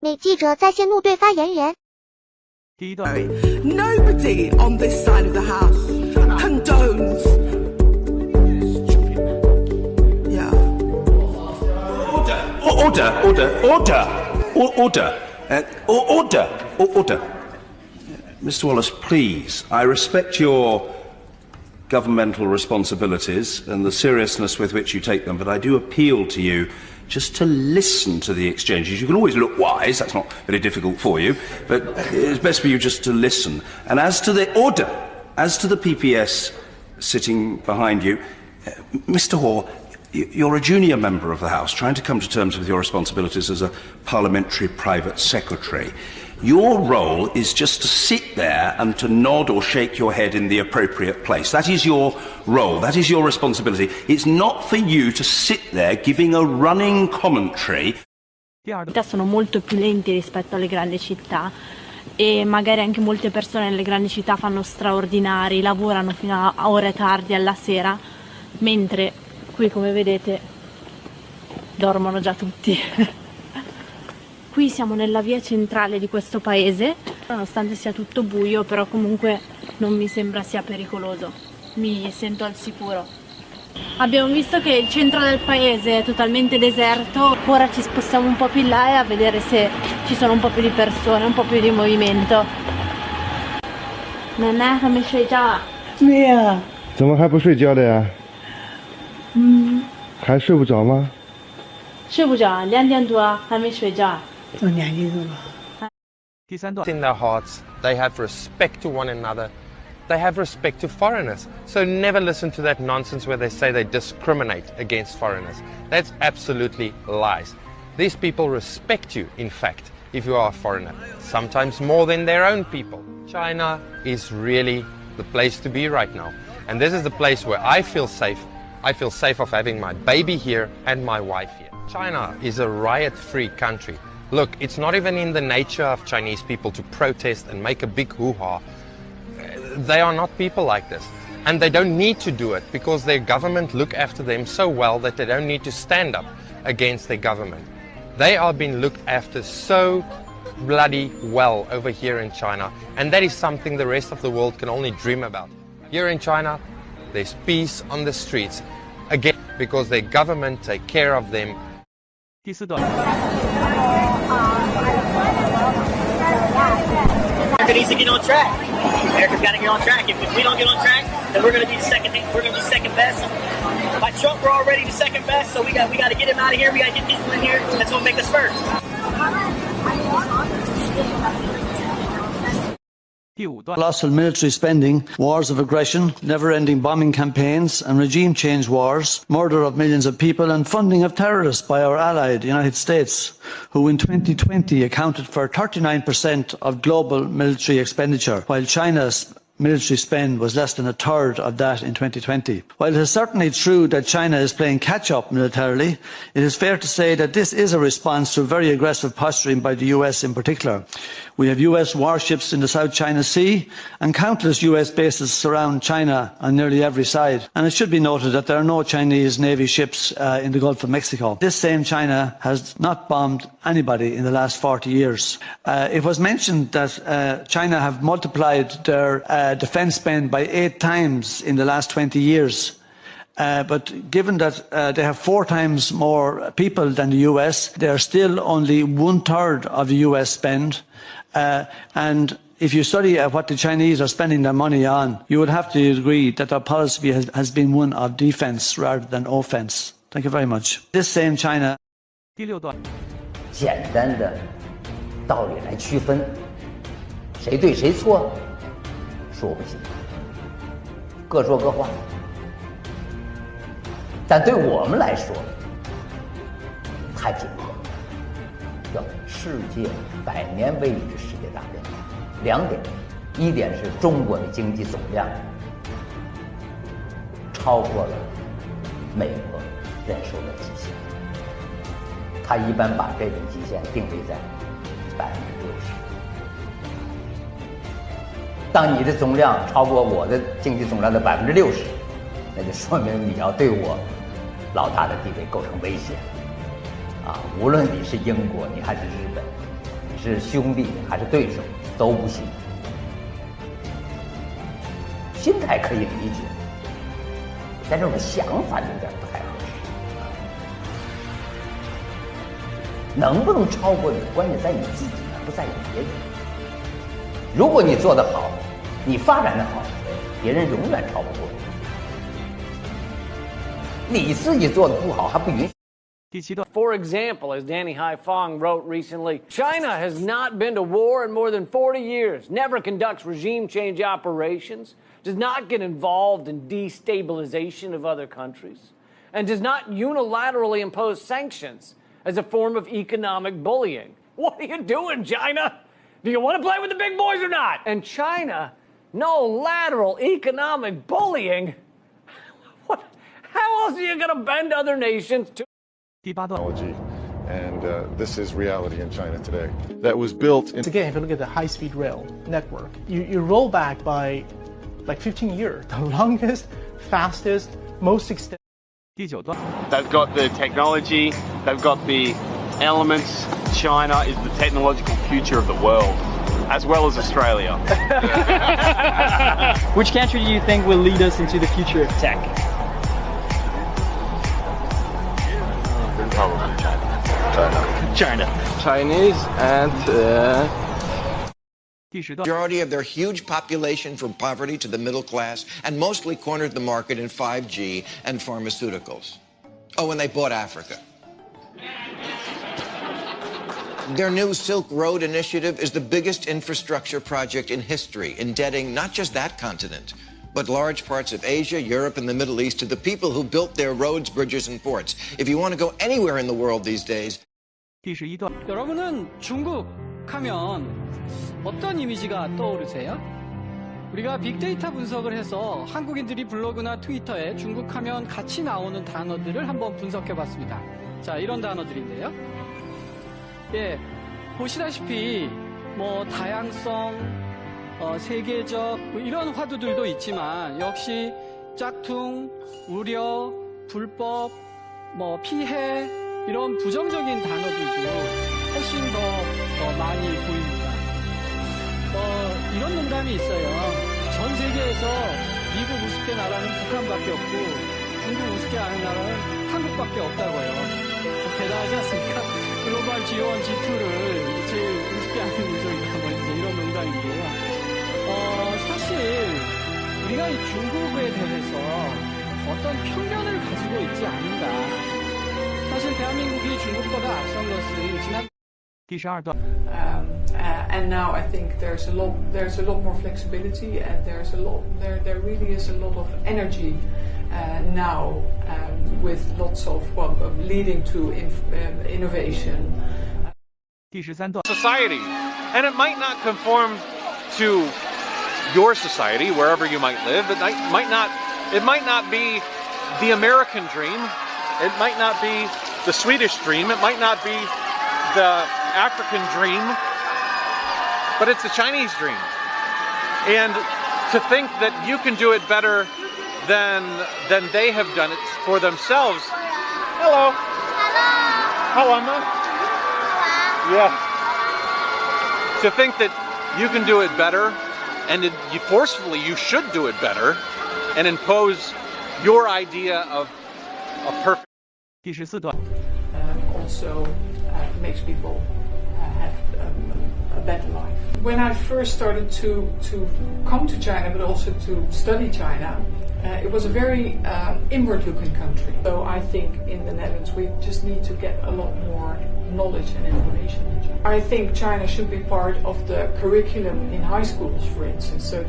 美记者在线怒怼发言人。第一段。Nobody on this side of the house condones. Yeah. Order. Mr. Wallace, please. I respect your governmental responsibilities and the seriousness with which you take them, but I do appeal to you just to listen to the exchanges. You can always look wise, that's not very difficult for you, but it's best for you just to listen. And as to the order, as to the PPS sitting behind you, Mr. Hall, you're a junior member of the House, trying to come to terms with your responsibilities as a parliamentary private secretary. Your role is just to sit there and to nod or shake your head in the appropriate place. That is your role. That is your responsibility. It's not for you to sit there giving a running commentary. Sono molto più lenti rispetto alle grandi città e magari anche molte persone nelle grandi città fanno straordinari, lavorano fino a ore tardi alla sera, mentre qui, come vedete, dormono già tutti. Qui siamo nella via centrale di questo paese, nonostante sia tutto buio, però comunque non mi sembra sia pericoloso, mi sento al sicuro. Abbiamo visto che il centro del paese è totalmente deserto, ora ci spostiamo un po' più in là e a vedere se ci sono un po' più di persone, un po' più di movimento. Nanà, come睡觉啊？对呀。怎么还不睡觉的呀？还睡不着吗？睡不着，2点多还没睡觉。2点多了。第三段。 In their hearts, they have respect to one another. They have respect to foreigners. So never listen to that nonsense where they say they discriminate against foreigners. That's absolutely lies. These people respect you, in fact, if you are a foreigner, sometimes more than their own people. China is really the place to be right now. And this is the place where I feel safe. I feel safe of having my baby here and my wife here. China is a riot-free country. Look, it's not even in the nature of Chinese people to protest and make a big hoo-ha. They are not people like this. And they don't need to do it because their government look after them so well that they don't need to stand up against their government. They are being looked after so bloody well over here in China. And that is something the rest of the world can only dream about. Here in China, there's peace on the streets. Again, because their government take care of them. 第四段。 America needs to get on track. America's got to get on track. If we don't get on track, then we're going to be second. We're going to be second best. By Trump, we're already the second best. So we got to get him out of here. We got to get people in here. That's going to make us first. 第五段。 Colossal military spending, wars of aggression, never-ending bombing campaigns and regime change wars, murder of millions of people and funding of terrorists by our ally, the United States, who in 2020 accounted for 39% of global military expenditure, while China's military spend was less than a third of that in 2020. While it is certainly true that China is playing catch-up militarily, it is fair to say that this is a response to very aggressive posturing by the US in particular. We have US warships in the South China Sea and countless US bases surround China on nearly every side. And it should be noted that there are no Chinese Navy ships in the Gulf of Mexico. This same China has not bombed anybody in the last 40 years. It was mentioned that China have multiplied their defence spend by 8 times in the last 20 years. But given that they have 4 times more people than the US, they are still only 1/3 of the US spend. And if you study what the Chinese are spending their money on, you would have to agree that their policy has been one of defence rather than offence. Thank you very much. This same China. 第六段。 简单的道理来区分，谁对谁错，说不清，各说各话。但对我们来说，太紧迫了，叫世界100年未遇之世界大变革。2点，一点是中国的经济总量超过了美国认收的极限。 他一般把这种极限定位在60%。当你的总量超过我的经济总量的60%，那就说明你要对我老大的地位构成威胁。无论你是英国，你还是日本，是兄弟还是对手都不行。心态可以理解，但这种想法有点不太合适。能不能超过你，关键在你自己，不在于别人。如果你做得好，你发展得好，别人永远超不过你。你自己做得不好，还不允许。For example, as Danny Haifong wrote recently, China has not been to war in more than 40 years, never conducts regime change operations, does not get involved in destabilization of other countries, and does not unilaterally impose sanctions as a form of economic bullying. What are you doing, China? Do you want to play with the big boys or not? And China, no lateral economic bullying? What? How else are you going to bend other nations to? Technology, and this is reality in China today. That was built in. Again, if you look at the high-speed rail network, you roll back by like 15 years, the longest, fastest, most extensive. They've got the technology, they've got the elements. China is the technological future of the world, as well as Australia. Which country do you think will lead us into the future of tech? Probably China. Chinese and. Majority of their huge population from poverty to the middle class, and mostly cornered the market in 5G and pharmaceuticals. Oh, and they bought Africa. Their new Silk Road initiative is the biggest infrastructure project in history, indebting not just that continent, but large parts of Asia, Europe, and the Middle East to the people who built their roads, bridges, and ports. If you want to go anywhere in the world these days. 여러분은 중국 하면 어떤 이미지가 떠오르세요? 우리가 빅데이터 분석을 해서 한국인들이 블로그나 트위터에 중국 하면 같이 나오는 단어들을 한번 분석해 봤습니다. 자, 이런 단어들인데요. 예, 보시다시피 뭐 다양성, 세계적 이런 화두들도 있지만 역시 짝퉁, 우려, 불법, 뭐 피해 이런 부정적인 단어들도 훨씬 더 많이 보입니다. 이런 농담이 있어요. 전 세계에서 미국 우습게 나라는 북한밖에 없고 중국 우습게 하는 나라는 한국밖에 없다고요. 대단하지 않습니까? 글로벌 G1, G2를 제일 우습게 하는 민족이다 뭐 이런 농담인데요. 사실 우리가 이 중국에 대해서 어떤 편견을 가지고 있지 않은가. 사실 대한민국이 중국보다 앞선 것은 지난 and now I think there's a lot more flexibility, and there really is a lot of energy now with lots of leading to innovation. Society, and it might not conform to your society wherever you might live. It might not be the American dream. It might not be the Swedish dream. It might not be the African dream, but it's the Chinese dream. And to think that you can do it better than they have done it for themselves. Hello. Hello. How am I? Yeah. To think that you can do it better, and forcefully you should do it better, and impose your idea of a perfect. Also makes people have a better life. When I first started to come to China, but also to study China, it was a very inward-looking country. So I think in the Netherlands we just need to get a lot more knowledge and information in China. I think China should be part of the curriculum in high schools, for instance. So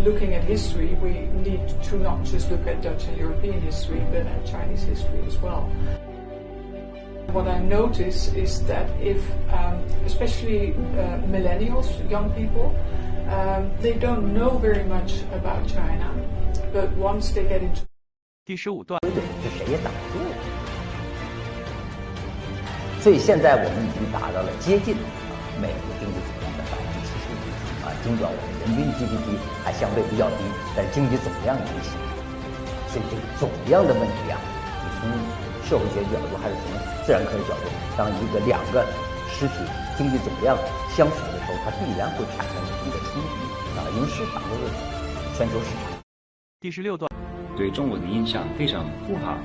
looking at history, we need to not just look at Dutch and European history, but at Chinese history as well. What I notice is that if, especially millennials, young people, they don't know very much about China, but once they get into 第15段，是谁也挡不住。所以现在我们已经达到了接近美国经济总量的75%尽管我们人均 GDP 还相对比较低，但是经济总量已经起来。所以这个总量的问题啊，你从社会学角度还是从自然科学角度，当两个实体经济总量相符的时候，它必然会产生一定的冲击因为市场的问题，全球市场。第16段，对中国的印象非常不好，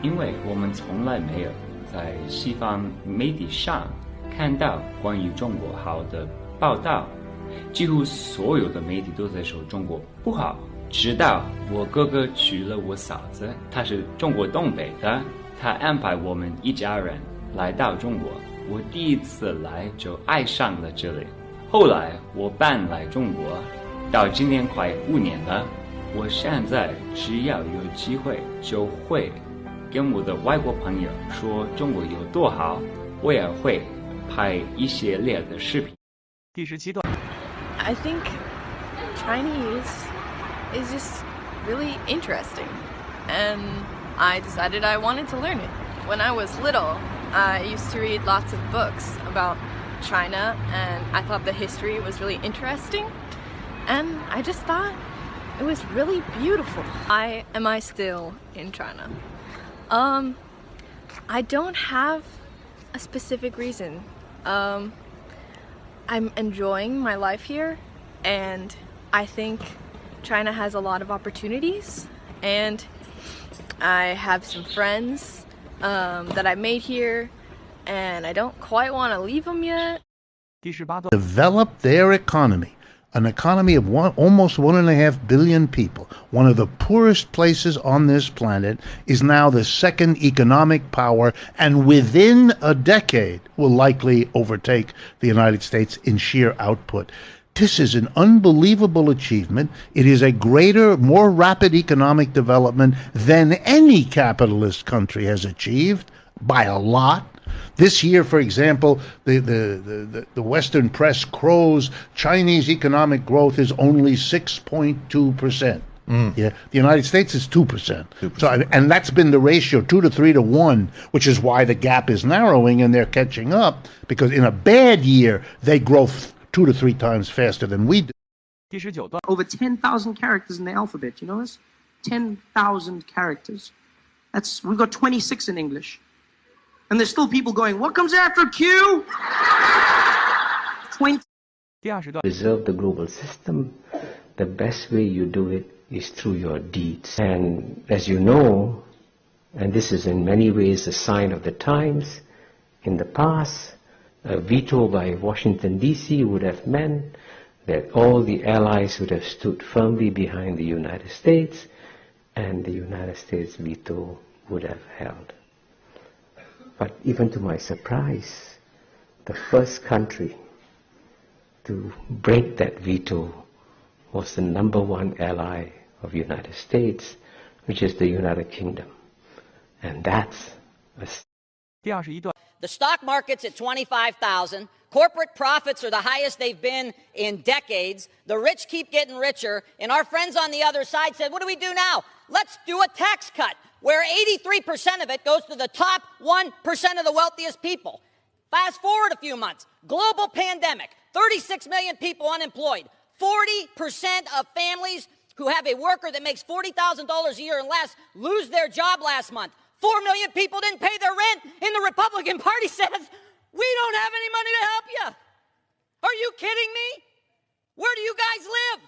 因为我们从来没有在西方媒体上看到关于中国好的报道，几乎所有的媒体都在说中国不好。直到我哥哥娶了我嫂子，他是中国东北的，他安排我们一家人来到中国，我第一次来就爱上了这里。后来我搬来中国，到今年快5年了。我现在只要有机会，就会跟我的外国朋友说中国有多好，我也会拍一系列的视频。第17段 I think Chinese is just really interesting, and I decided I wanted to learn it. When I was little, I used to read lots of books about China, and I thought the history was really interesting, and I just thought it was really beautiful. Why am I still in China? I don't have a specific reason. I'm enjoying my life here, and I think China has a lot of opportunities, and I have some friends that I made here, and I don't quite want to leave them yet. Develop their economy. An economy of almost 1.5 billion people, one of the poorest places on this planet, is now the second economic power, and within a decade will likely overtake the United States in sheer output. This is an unbelievable achievement. It is a greater, more rapid economic development than any capitalist country has achieved by a lot. This year, for example, the Western press crows Chinese economic growth is only 6.2%. Yeah, the United States is 2%. So, and that's been the ratio, 2 to 3 to 1, which is why the gap is narrowing and they're catching up, because in a bad year, they grow 2 to 3 times faster than we do. Over 10,000 characters in the alphabet, you know this? 10,000 characters. We've got 26 in English. And there's still people going, what comes after Q? 20. Preserve the global system. The best way you do it is through your deeds. And as you know, and this is in many ways a sign of the times, in the past, a veto by Washington, D.C. would have meant that all the allies would have stood firmly behind the United States, and the United States veto would have held. But even to my surprise, the first country to break that veto was the #1 ally of the United States, which is the United Kingdom. And that's The stock market's at 25,000. Corporate profits are the highest they've been in decades. The rich keep getting richer. And our friends on the other side said, what do we do now? Let's do a tax cut where 83% of it goes to the top 1% of the wealthiest people. Fast forward a few months. Global pandemic. 36 million people unemployed. 40% of families who have a worker that makes $40,000 a year and less lose their job last month. 4 million people didn't pay their rent, and the Republican Party says, we don't have any money to help you. Are you kidding me? Where do you guys live?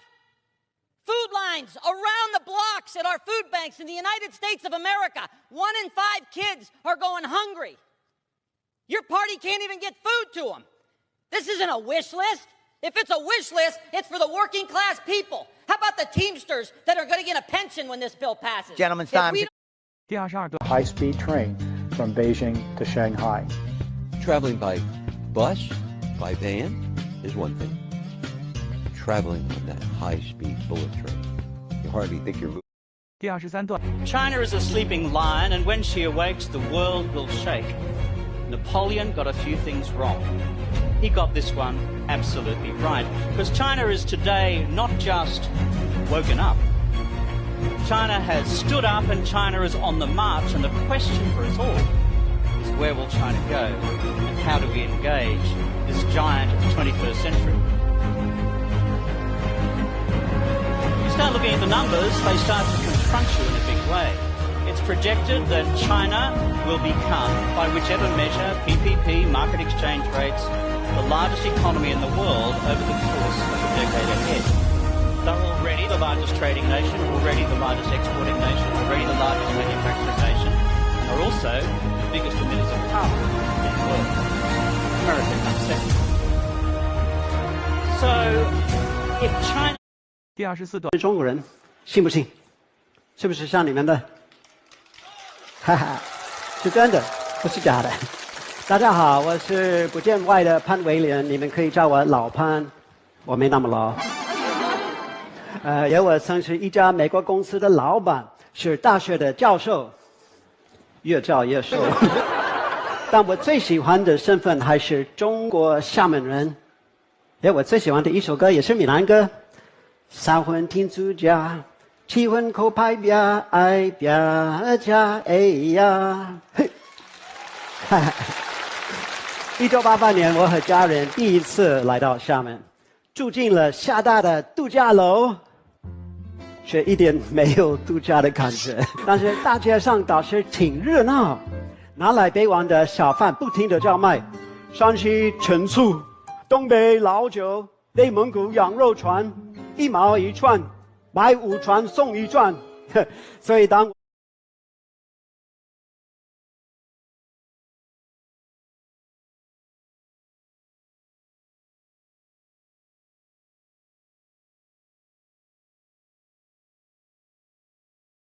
Food lines around the blocks at our food banks in the United States of America. 1 in 5 kids are going hungry. Your party can't even get food to them. This isn't a wish list. If it's a wish list, it's for the working class people. How about the Teamsters that are going to get a pension when this bill passes? Gentlemen's time. High-speed train from Beijing to Shanghai. Traveling by bus, by van, is one thing. Traveling on that high-speed bullet train, you hardly think you're moving. China is a sleeping lion, and when she awakes, the world will shake. Napoleon got a few things wrong. He got this one absolutely right, because China is today not just woken up. China has stood up, and China is on the march, and the question for us all is, where will China go, and how do we engage this giant of the 21st century? If you start looking at the numbers, they start to confront you in a big way. It's projected that China will become, by whichever measure, PPP, market exchange rates, the largest economy in the world over the course of the decade ahead. They're already the largest trading nation, already the largest exporting nation, already the largest manufacturing nation, and are also the biggest emitters of carbon in the world. America comes second. So, if China... 第24段。中国人信不信？是不是像你们的？哈哈，是真的，不是假的。大家好，我是不见外的潘维廉，你们可以叫我老潘，我没那么老。我曾是一家美国公司的老板，是大学的教授，越教越瘦。但我最喜欢的身份还是中国厦门人。我最喜欢的一首歌也是闽南歌，三婚天主家，七婚口牌表，爱表家，哎呀，嘿！1988年，我和家人第一次来到厦门，住进了厦大的度假楼，却一点没有度假的感觉。但是大街上倒是挺热闹，南来北往的小贩不停地叫卖，山西陈醋、东北老酒、内蒙古羊肉串，1毛1串，买5串送1串。所以当